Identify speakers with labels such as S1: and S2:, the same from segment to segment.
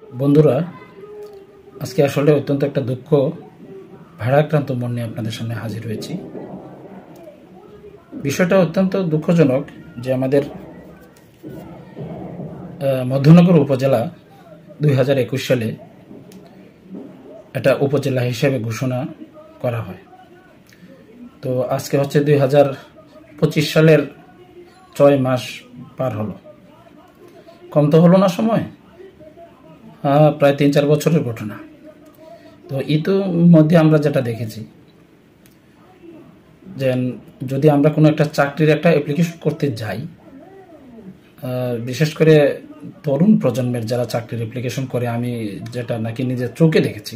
S1: বন্ধুরা, আজকে আসলে অত্যন্ত একটা দুঃখ ভারাক্রান্ত মন নিয়ে আপনাদের সামনে হাজির হয়েছি। বিষয়টা অত্যন্ত দুঃখজনক যে আমাদের মধ্যনগর উপজেলা 2021 সালে এটা উপজেলা হিসেবে ঘোষণা করা হয়। তো আজকে হচ্ছে 2025 সালের 6 মাস পার হলো। কম তো হলো না সময়, প্রায় 3-4 বছরের ঘটনা। তো ইতিমধ্যে আমরা যেটা দেখেছি যে যদি আমরা কোনো একটা চাকরির একটা অ্যাপ্লিকেশন করতে যাই, বিশেষ করে তরুণ প্রজন্মের যারা চাকরির অ্যাপ্লিকেশন করে, আমি যেটা নাকি নিজের চোখে দেখেছি,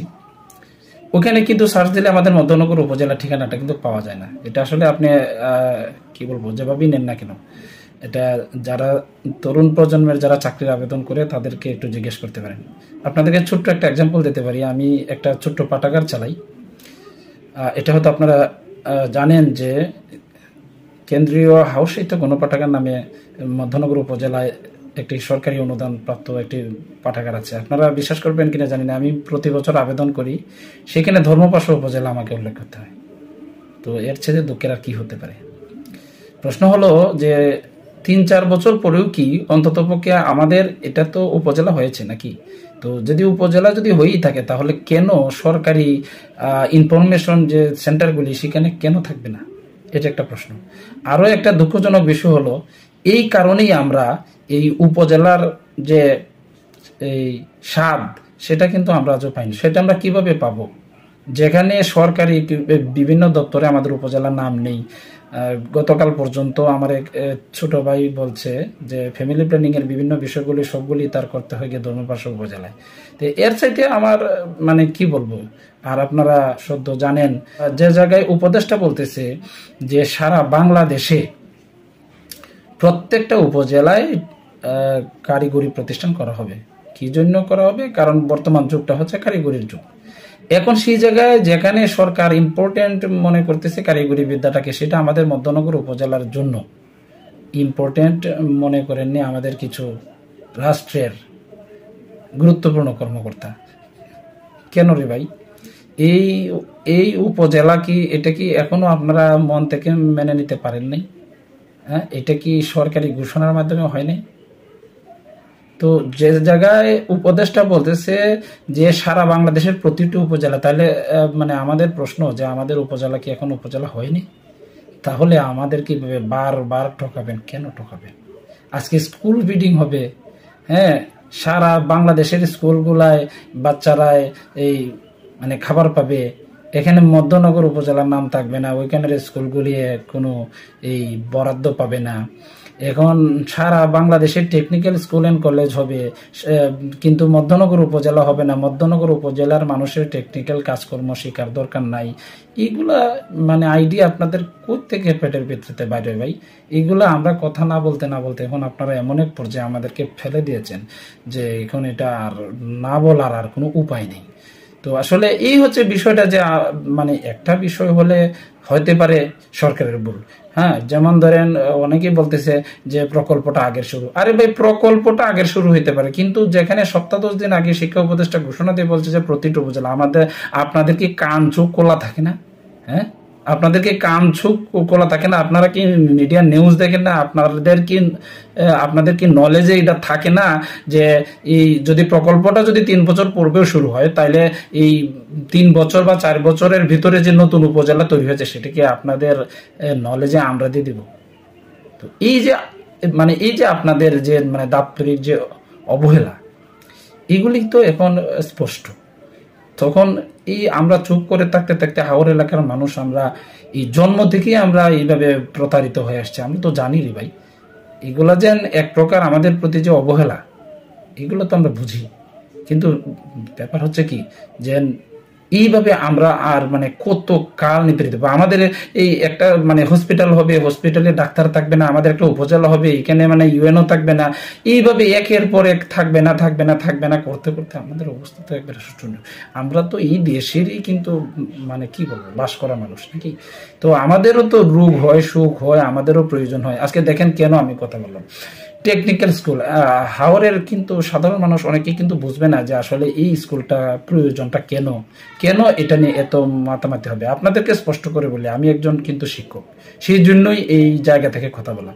S1: ওখানে কিন্তু সার্চ দিলে আমাদের মধ্যনগর উপজেলা ঠিকানাটা কিন্তু পাওয়া যায় না। এটা আসলে আপনি কি বলবো, যেভাবেই নেন না কেন, এটা যারা তরুণ প্রজন্মের যারা চাকরির আবেদন করে তাদেরকে একটু জিজ্ঞেস করতে পারেন। আপনাদেরকে ছোট্ট একটা এক্সাম্পল দিতে পারি। আমি একটা ছোট্ট পাঠাগার চালাই। এটা হয়তো আপনারা জানেন যে কেন্দ্রীয় হাউসিত গণপাঠাগার নামে মধ্যনগর উপজেলায় একটি সরকারি অনুদান প্রাপ্ত একটি পাঠাগার আছে। আপনারা বিশ্বাস করবেন কিনা জানি না, আমি প্রতি বছর আবেদন করি, সেখানে ধর্মপাশা উপজেলা আমাকে উল্লেখ করতে হয়। তো এর ছেড়ে দুঃখের আর কি হতে পারে? প্রশ্ন হলো যে 3-4 বছর পরেও কি অন্ততপক্ষে আমাদের এটা তো উপজেলা হয়েছে নাকি? তো যদি উপজেলা যদি হয়েই থাকে, তাহলে কেন সরকারি ইনফরমেশন যে সেন্টারগুলি সেখানে কেন থাকবে না? এটা একটা প্রশ্ন। আরও একটা দুঃখজনক বিষয় হলো, এই কারণেই আমরা এই উপজেলার যে এই স্বাদ, সেটা কিন্তু আমরা আজও পাইনি। সেটা আমরা কিভাবে পাবো যেখানে সরকারি বিভিন্ন দপ্তরে আমাদের উপজেলার নাম নেই? গতকাল পর্যন্ত আমার এক ছোট ভাই বলছে যে ফ্যামিলি প্ল্যানিং এর বিভিন্ন বিষয়গুলি সবগুলি তার করতে হয় গিয়ে ধর্মপাশা উপজেলায়। তো এর চাইতে আমার মানে কি বলবো। আর আপনারা সদ্য জানেন যে জায়গায় উপদেষ্টা বলতেছে যে সারা বাংলাদেশে প্রত্যেকটা উপজেলায় কারিগরি প্রতিষ্ঠান করা হবে। কি জন্য করা হবে? কারণ বর্তমান যুগটা হচ্ছে কারিগরির যুগ। এখন সেই জায়গায় যেখানে সরকার ইম্পর্টেন্ট মনে করতেছে কারিগরি বিদ্যাটাকে, সেটা আমাদের মধ্যনগর উপজেলার জন্য ইম্পর্টেন্ট মনে করেননি আমাদের কিছু রাষ্ট্রের গুরুত্বপূর্ণ কর্মকর্তা। কেন রে ভাই? এই উপজেলা কি, এটা কি এখনো আপনারা মন থেকে মেনে নিতে পারেন নাই? হ্যাঁ, এটা কি সরকারি ঘোষণার মাধ্যমে হয় নাই? তো যে জায়গায় উপদেষ্টা বলতেছে যে সারা বাংলাদেশের প্রতিটি উপজেলা, তাহলে মানে আমাদের প্রশ্ন যে আমাদের উপজেলা কি এখন উপজেলা হয়নি? তাহলে আমাদের কিভাবে বারবার ঠকাবেন? কেন ঠকাবেন? আজকে স্কুল বিল্ডিং হবে, হ্যাঁ, সারা বাংলাদেশের স্কুলগুলায় বাচ্চারায় এই মানে খাবার পাবে, এখানে মধ্যনগর উপজেলার নাম থাকবে না, ওইখানের স্কুলগুলি কোনো এই বরাদ্দ পাবে না। এখন সারা বাংলাদেশের টেকনিক্যাল স্কুল অ্যান্ড কলেজ হবে, কিন্তু মধ্যনগর উপজেলা হবে না। মধ্যনগর উপজেলার মানুষের টেকনিক্যাল কাজকর্ম শেখার দরকার নাই। এইগুলা মানে আইডিয়া আপনাদের কোত্থেকে পেটের ভিতরে বাইরে ভাই? এইগুলা আমরা কথা না বলতে এখন আপনারা এমন এক পর্যায়ে আমাদেরকে ফেলে দিয়েছেন যে এখন এটা আর না বলার আর কোনো উপায় নেই। তো আসলে এই হচ্ছে বিষয়টা যে মানে একটা বিষয় হলে হতে পারে সরকারের ভুল। হ্যাঁ, যেমন ধরেন অনেকেই বলতেছে যে প্রকল্পটা আগের শুরু। আরে ভাই, প্রকল্পটা আগের শুরু হইতে পারে, কিন্তু যেখানে সপ্তাহ 10 দিন আগে শিক্ষা উপদেষ্টা ঘোষণা দিয়ে বলছে যে প্রতিটি উপজেলা, আপনাদের কি কান চোখ খোলা থাকে না? হ্যাঁ, আপনাদেরকে কান চোখ খোলা থাকে না? আপনারা কি মিডিয়া নিউজ দেখেন না? আপনাদের কি নলেজে এটা থাকে না যে এই যদি প্রকল্পটা যদি 3 বছর পূর্বেও শুরু হয়, তাহলে এই 3 বছর বা 4 বছরের ভিতরে যে নতুন উপজেলা তৈরি হয়েছে, সেটা কি আপনাদের নলেজে আমরা দিয়ে দিব? তো এই যে আপনাদের যে মানে দাপ্তরিক যে অবহেলা, এগুলি তো এখন স্পষ্ট। তখন এই আমরা চুপ করে থাকতে হাওর এলাকার মানুষ, আমরা এই জন্ম থেকেই আমরা এইভাবে প্রতারিত হয়ে আসছে। আমরা তো জানি রে ভাই, এগুলা যেন এক প্রকার আমাদের প্রতি যে অবহেলা, এগুলো তো আমরা বুঝি। কিন্তু ব্যাপার হচ্ছে কি, যে এইভাবে আমরা আর মানে কত কাল নিপীড়িত। আমাদের এই একটা মানে হসপিটাল হবে, হসপিটালে ডাক্তার থাকবে না। আমাদের একটা উপজেলা হবে, এখানে মানে ইউএনও থাকবে না। এইভাবে একের পর এক থাকবে না করতে করতে আমাদের অবস্থা তো একবারে শোচনীয়। আমরা তো এই দেশেরই কিন্তু মানে কি বলবো, বাস করা মানুষ নাকি? তো আমাদেরও তো রোগ হয়, সুখ হয়, আমাদেরও প্রয়োজন হয়। আজকে দেখেন কেন আমি কথা বললাম টেকনিক্যাল স্কুল হাওরের কিন্তু সাধারণ মানুষ অনেকেই কিন্তু বুঝবে না যে আসলে এই স্কুলটা প্রয়োজনটা কেন কেন এটা নিয়ে এত মাতামাতি হবে। আপনাদেরকে স্পষ্ট করে বলি, আমি একজন কিন্তু শিক্ষক, সেই জন্যই এই জায়গা থেকে কথা বলা।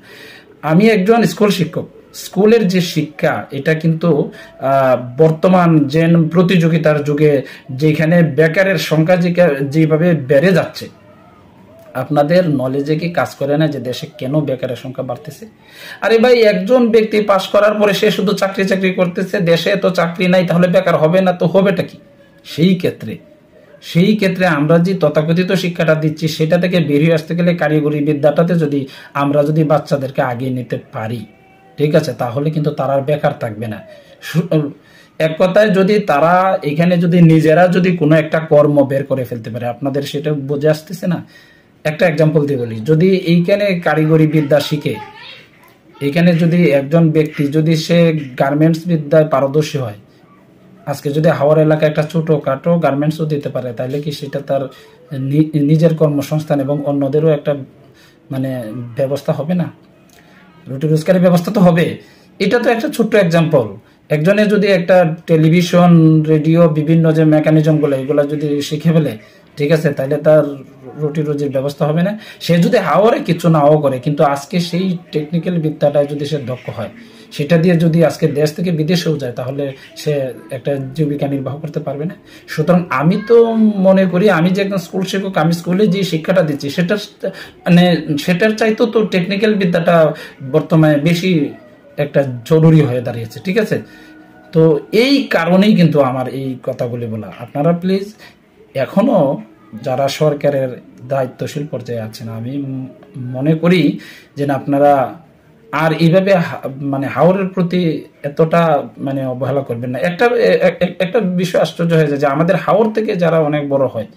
S1: আমি একজন স্কুল শিক্ষক। স্কুলের যে শিক্ষা এটা কিন্তু বর্তমান যে প্রতিযোগিতার যুগে যেখানে বেকারের সংখ্যা যেভাবে বেড়ে যাচ্ছে, আপনাদের নলেজে কি কাজ করে না যে দেশে কেন বেকারের সংখ্যা বাড়তেছে? আরে ভাই, একজন ব্যক্তি পাশ করার পরে সে শুধু চাকরি করতেছে, দেশে এত চাকরি নাই, তাহলে বেকার হবে না তো হবেটা কি? সেই ক্ষেত্রে আমরা যে তথাকথিত শিক্ষাটা দিচ্ছি সেটা থেকে বেরিয়ে আসতে গেলে কারিগরি বিদ্যাটাতে যদি আমরা যদি বাচ্চাদেরকে আগিয়ে নিতে পারি, ঠিক আছে, তাহলে কিন্তু তারা আর বেকার থাকবে না। এক কথায় যদি তারা এখানে যদি নিজেরা যদি কোনো একটা কর্ম বের করে ফেলতে পারে, আপনাদের সেটা বোঝে আসতেছে না? একটা এক্সাম্পল দিয়ে বলি, যদি এইখানে কারিগরি বিদ্যা শিখে, এখানে যদি একজন ব্যক্তি যদি সে গার্মেন্টস বিদ্যায় পারদর্শী হয়, আজকে যদি হাওড় এলাকায় একটা ছোটখাটো গার্মেন্টসও দিতে পারে, তাহলে কি সেটা তার নিজের কর্মসংস্থান এবং অন্যদেরও একটা মানে ব্যবস্থা হবে না? রুটি রোজগারের ব্যবস্থা তো হবে। এটা তো একটা ছোট্ট এক্সাম্পল। একজনে যদি একটা টেলিভিশন, রেডিও, বিভিন্ন যে মেকানিজমগুলো এগুলো যদি শিখে ফেলে, ঠিক আছে, তাহলে তার রুটি রুজির ব্যবস্থা হবে না। সে যদি হাওড়ে কিছু নাও করে, কিন্তু আজকে সেই টেকনিক্যাল বিদ্যাটায় যদি সে দক্ষ হয়, সেটা দিয়ে যদি আজকে দেশ থেকে বিদেশেও যায়, তাহলে সে একটা জীবিকা নির্বাহ করতে পারবে না। সুতরাং আমি তো মনে করি, আমি যে একজন স্কুল শিক্ষক, আমি স্কুলে যে শিক্ষাটা দিচ্ছি সেটার চাইতো তো টেকনিক্যাল বিদ্যাটা বর্তমানে বেশি একটা জরুরি হয়ে দাঁড়িয়েছে, ঠিক আছে। তো এই কারণেই কিন্তু আমার এই কথাগুলি বলা। আপনারা প্লিজ এখনো যারা সরকারের দায়িত্বশীল পর্যায়ে আছেন, আমি মনে করি যে আপনারা আর এইভাবে মানে হাওরের প্রতি এতটা মানে অবহেলা করবেন না। একটা বিষয় আশ্চর্য হয়ে যায় যে আমাদের হাওর থেকে যারা অনেক বড় হয়,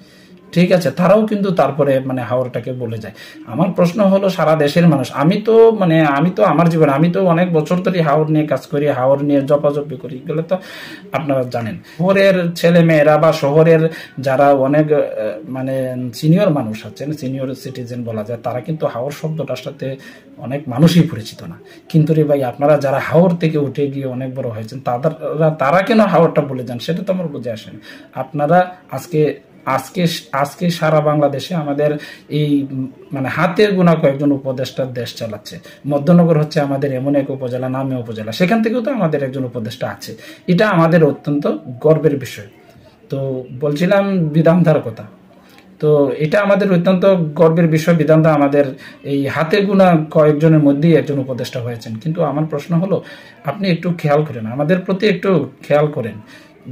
S1: ঠিক আছে, তারাও কিন্তু তারপরে মানে হাওরটাকে বলে যায়। আমার প্রশ্ন হলো, সারা দেশের মানুষ, আমি তো আমার জীবন, আমি তো অনেক বছর ধরে হাওর নিয়ে কাজ করি, হাওর নিয়ে জপাজপি করি, এগুলো তো আপনারা জানেন। শহরের ছেলে মেয়েরা বা শহরের যারা অনেক মানে সিনিয়র মানুষ আছেন, সিনিয়র সিটিজেন বলা যায়, তারা কিন্তু হাওর শব্দটার সাথে অনেক মানুষই পরিচিত না। কিন্তু রে ভাই, আপনারা যারা হাওর থেকে উঠে গিয়ে অনেক বড় হয়েছেন, তারা কেন হাওরটা বলে যান সেটা তো আমার বুঝে আসেন। আপনারা আজকে সারা বাংলাদেশে আমাদের এই মানে হাতের গোনা কয়েকজন উপদেষ্টার দেশ চালাচ্ছে। মধ্যনগর হচ্ছে আমাদের এমন এক উপজেলা, নামে উপজেলা, সেখান থেকেও তো আমাদের একজন উপদেষ্টা আছে। এটা আমাদের অত্যন্ত গর্বের বিষয়। তো বলছিলাম বিধানধার কথা, তো এটা আমাদের অত্যন্ত গর্বের বিষয়। বিধানদা আমাদের এই হাতে গোনা কয়েকজনের মধ্যেই একজন উপদেষ্টা হয়েছেন। কিন্তু আমার প্রশ্ন হলো, আপনি একটু খেয়াল করেন, আমাদের প্রতি একটু খেয়াল করেন।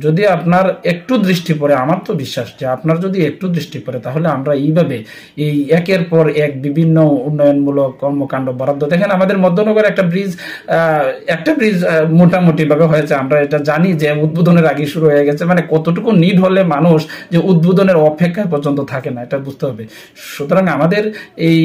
S1: যদি আপনার একটু দৃষ্টি পড়ে, আমার তো বিশ্বাস যে আপনার যদি একটু দৃষ্টি পড়ে, তাহলে আমরা এইভাবে এই একের পর এক বিভিন্ন উন্নয়নমূলক কর্মকাণ্ড বরাদ্দ, দেখেন আমাদের মধ্যনগরে একটা ব্রিজ মোটামুটি ভাবে হয়েছে, আমরা এটা জানি যে উদ্বোধনের আগে শুরু হয়ে গেছে। মানে কতটুকু নিড হলে মানুষ যে উদ্বোধনের অপেক্ষায় পর্যন্ত থাকে না, এটা বুঝতে হবে। সুতরাং আমাদের এই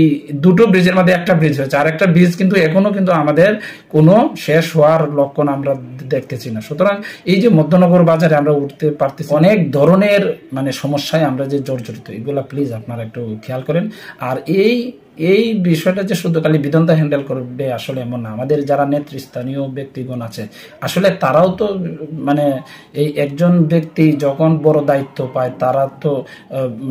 S1: দুটো ব্রিজের মধ্যে একটা ব্রিজ হয়েছে, আর একটা ব্রিজ কিন্তু এখনো কিন্তু আমাদের কোনো শেষ হওয়ার লক্ষণ আমরা দেখতেছি না। সুতরাং এই যে মধ্যনগর বাজারে আমরা উঠতে পারতেছি, অনেক ধরনের মানে সমস্যায় আমরা যে জর্জরিত, এগুলা প্লিজ আপনারা একটু খেয়াল করেন। আর এই বিষয়টা যে শুধু খালি বিধানদা হ্যান্ডেল করবে আসলে এমন না। আমাদের যারা নেতৃস্থানীয় ব্যক্তিগণ আছে, আসলে তারাও তো মানে এই একজন ব্যক্তি যখন বড় দায়িত্ব পায়, তারা তো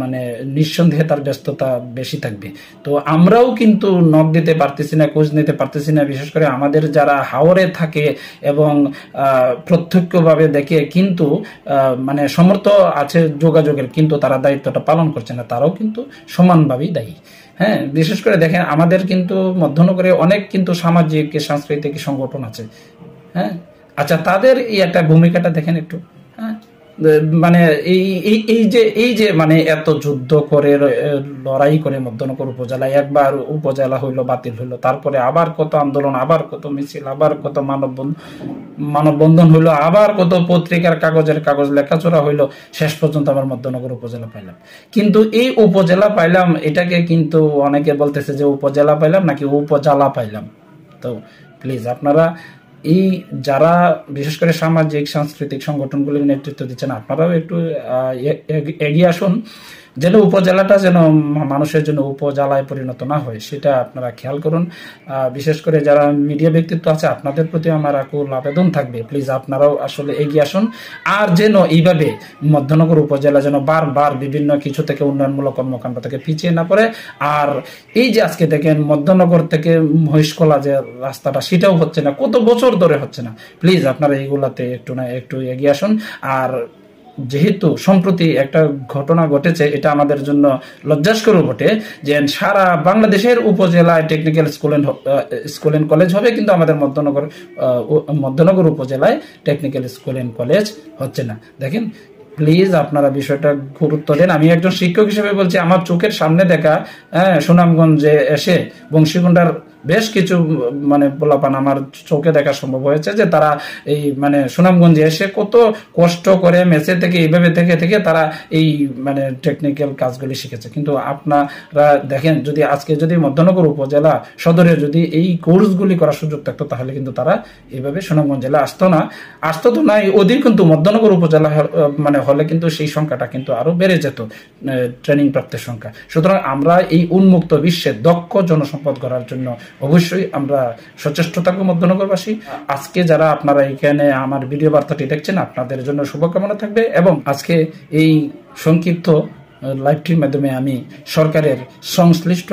S1: মানে নিঃসন্দেহে তার ব্যস্ততা বেশি থাকবে। তো আমরাও কিন্তু নক দিতে পারতেছি না, খোঁজ নিতে পারতেছি না। বিশেষ করে আমাদের যারা হাওরে থাকে এবং প্রত্যক্ষভাবে দেখে, কিন্তু মানে সমর্থ আছে যোগাযোগের, কিন্তু তারা দায়িত্বটা পালন করছে না, তারাও কিন্তু সমানভাবেই দায়ী। হ্যাঁ, বিশেষ করে দেখেন আমাদের কিন্তু মধ্যনগরে অনেক কিন্তু সামাজিক সাংস্কৃতিক সংগঠন আছে। হ্যাঁ, আচ্ছা, তাদের এই একটা ভূমিকাটা দেখেন একটু। হ্যাঁ, মানে এই যে মানে এত যুদ্ধ করে লড়াই করে মধ্যনগর উপজেলা, একবার উপজেলা হইলো, বাতিল হইলো, তারপরে আবার কত আন্দোলন, আবার কত মিছিল, আবার কত মানববন্ধন হইলো, আবার কত পত্রিকার কাগজ লেখাচোরা হইলো, শেষ পর্যন্ত আবার মধ্যনগর উপজেলা পাইলাম। কিন্তু এই উপজেলা পাইলাম, এটাকে কিন্তু অনেকে বলতেছে যে উপজেলা পাইলাম নাকি উপজেলা পাইলাম। তো প্লিজ আপনারা এই যারা বিশেষ করে সামাজিক সাংস্কৃতিক সংগঠনগুলির নেতৃত্ব দিচ্ছেন, আপনারাও একটু এগিয়ে আসুন। যেন উপজেলাটা যেন মানুষের জন্য উপজেলায় পরিণত না হয় সেটা আপনারা খেয়াল করুন। বিশেষ করে যারা মিডিয়া ব্যক্তিত্ব আছে আপনাদের প্রতি আমার আকুল আবেদন থাকবে, প্লিজ আপনারাও আসলে এগিয়ে আসুন। আর যেন এইভাবে মধ্যনগর উপজেলা যেন বারবার বিভিন্ন কিছু থেকে উন্নয়নমূলক কর্মকাণ্ড থেকে পিছিয়ে না পড়ে। আর এই যে আজকে দেখেন মধ্যনগর থেকে মহিষকলা যে রাস্তাটা সেটাও হচ্ছে না, কত বছর ধরে হচ্ছে না। প্লিজ আপনারা এইগুলাতে একটু এগিয়ে আসুন। আর যেহেতু সম্প্রতি একটা ঘটনা ঘটেছে, এটা আমাদের জন্য লজ্জাস্কর বটে যে সারা বাংলাদেশের উপজেলায় টেকনিক্যাল স্কুল এন্ড কলেজ হবে, কিন্তু আমাদের মধ্যনগর উপজেলায় টেকনিক্যাল স্কুল এন্ড কলেজ হচ্ছে না। দেখেন প্লিজ আপনারা বিষয়টা গুরুত্ব দেন। আমি একজন শিক্ষক হিসেবে বলছি, আমার চোখের সামনে দেখা সুনামগঞ্জে এসে বংশীকুণ্ডার বেশ কিছু পোলাপান আমার চোখে দেখা সম্ভব হয়েছে যে তারা এই সুনামগঞ্জে এসে কত কষ্ট করে মেসে থেকে এইভাবে থেকে তারা এই টেকনিক্যাল কাজগুলি শিখেছে। কিন্তু আপনারা দেখেন, যদি মধ্যনগর উপজেলা সদরে যদি এই কোর্সগুলি করার সুযোগ থাকতো তাহলে কিন্তু তারা এইভাবে সুনামগঞ্জ জেলা আসতো তো না অধিক, কিন্তু মধ্যনগর উপজেলা হলে কিন্তু সেই সংখ্যাটা কিন্তু আরো বেড়ে যেত, ট্রেনিং প্রাপ্তের সংখ্যা। সুতরাং আমরা এই উন্মুক্ত বিশ্বে দক্ষ জনসম্পদ গড়ার জন্য অবশ্যই আমরা সচেষ্ট থাকবো মধ্যনগরবাসী। আজকে যারা আপনারা এখানে আমার ভিডিও বার্তাটি দেখছেন আপনাদের জন্য শুভকামনা থাকবে। এবং আজকে এই সংক্ষিপ্ত লাইভটির মাধ্যমে আমি সরকারের সংশ্লিষ্ট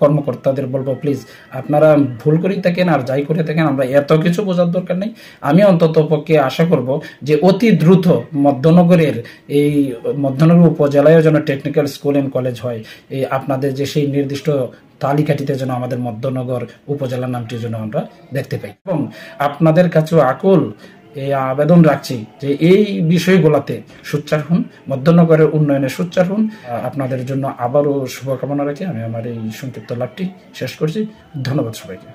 S1: কর্মকর্তাদের বলবো, প্লিজ আপনারা ভুল করে থাকেন আর যাই করে থাকেন আমরা এত কিছু বোঝার দরকার নেই। আমি অন্তত পক্ষে আশা করব যে অতি দ্রুত মধ্যনগর উপজেলায় যেন টেকনিক্যাল স্কুল এন্ড কলেজ হয়। এই আপনাদের যে সেই নির্দিষ্ট তালিকাটিতে যেন আমাদের মধ্যনগর উপজেলার নামটি যেন আমরা দেখতে পাই। এবং আপনাদের কাছেও আকুল এই আবেদন রাখছি যে এই বিষয়গুলোতে সোচ্চার হন, মধ্যনগরের উন্নয়নে সোচ্চার হন। আপনাদের জন্য আবারও শুভকামনা রেখে আমি আমার এই সংক্ষিপ্ত লাভটি শেষ করছি। ধন্যবাদ সবাইকে।